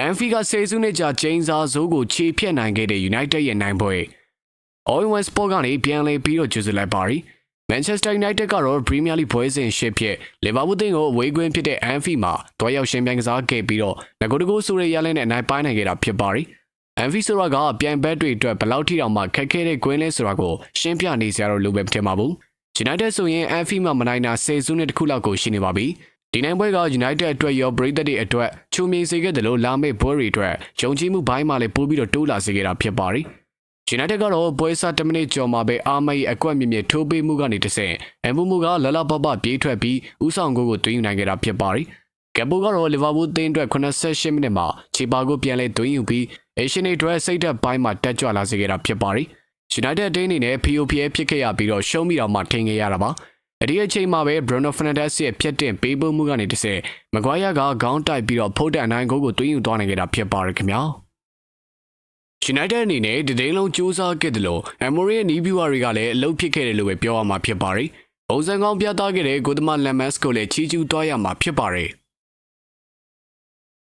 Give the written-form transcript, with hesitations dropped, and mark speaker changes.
Speaker 1: Anfield က10စုနှစ်ကြာဂျိမ်းစာဇိုးကိုခြေဖြတ်နိုင်ခဲ့တဲ့ United ရဲ့နိုင်ပွဲ All-in-one Sport ကနေပြန်လည်ပြီးတော့ကျေးဇူးလိုက်ပါရီ Manchester United ကတော့ Premier League ပွဲစဉ်ရှစ်ဖြစ် Liverpool တင်ကိုအဝေးကွင်းဖြစ်တဲ့ Anfield မှာတွားရောက်ရှင်ပြိုင်ကစားခဲ့ပြီးတော့ငကိုတကူဆိုရရလဲနဲ့နိုင်ပိုင်းနိုင်ခဲ့တာဖြစ်ပါရီ Anfield ဆိုတာကပြိုင်ဘက်တွေအတွက်ဘယ်လောက်ထိတောင်မှခက်ခဲတဲ့ကွင်းလဲဆိုတာကိုရှင်းပြနေစရာတော့လိုပဲမထင်ပါဘူး United ဆိုရင် Anfield မှာမနိုင်တာ10စုနှစ်တစ်ခုလောက်ကိုရှိနေပါပြီဒီနိုင်ပွဲက United အတွက်ရောပရိသတ်တွေအတွက်ချုံမြင်စေခဲ့တယ်လို့လာမယ့်ပွဲတွေအတွက်ယုံကြည်မှုဘိုင်းမှာလည်းပို့ပြီးတော့တိုးလာစေခဲ့တာဖြစ်ပါရီ United ကတော့ပွဲစား10မိနစ်ကျော်မှာပဲအာမရဲ့အကွက်မြင့်မြင့်ထိုးပေးမှုကနေတဆင့်အမှုကလလပပပြေးထွက်ပြီးဥဆောင်ကိုသွင်းယူနိုင်ခဲ့တာဖြစ်ပါရီကက်ပိုကတော့ Liverpool တင်းအတွက်88မိနစ်မှာခြေပါကိုပြန်လဲသွင်းယူပြီးအေရှင်နေအတွက်စိတ်သက်ပိုင်းမှာတက်ကြွလာစေခဲ့တာဖြစ်ပါရီ United တင်းအနေနဲ့ POPA ဖြစ်ခဲ့ရပြီးတော့ရှုံးမိတော့မှထင်ခဲ့ရတာပါအဲ့ဒီအချိန်မှာပဲ Bruno Fernandes ရဲ့ဖြတ်တင်ပေးပို့မှုကနေတဆင့်မကွာယာကခေါင်းတိုက်ပြီးတော့ဖုတ်တန်နိုင်ကိုသွင်းယူသွားနိုင်ခဲ့တာဖြစ်ပါရခင်ဗျာ United အနေနဲ့ဒီဒိန်းလုံးစူးစမ်းခဲ့တယ်လို့ Amory ရဲ့နီးဗျူဟာတွေကလည်းအလုပ်ဖြစ်ခဲ့တယ်လို့ပဲပြောရမှာဖြစ်ပါရီပုံစံကောင်းပြသခဲ့တဲ့ဂိုသမာလမ်မတ်စ်ကိုလည်းချီးကျူးသွားရမှာဖြစ်ပါရီ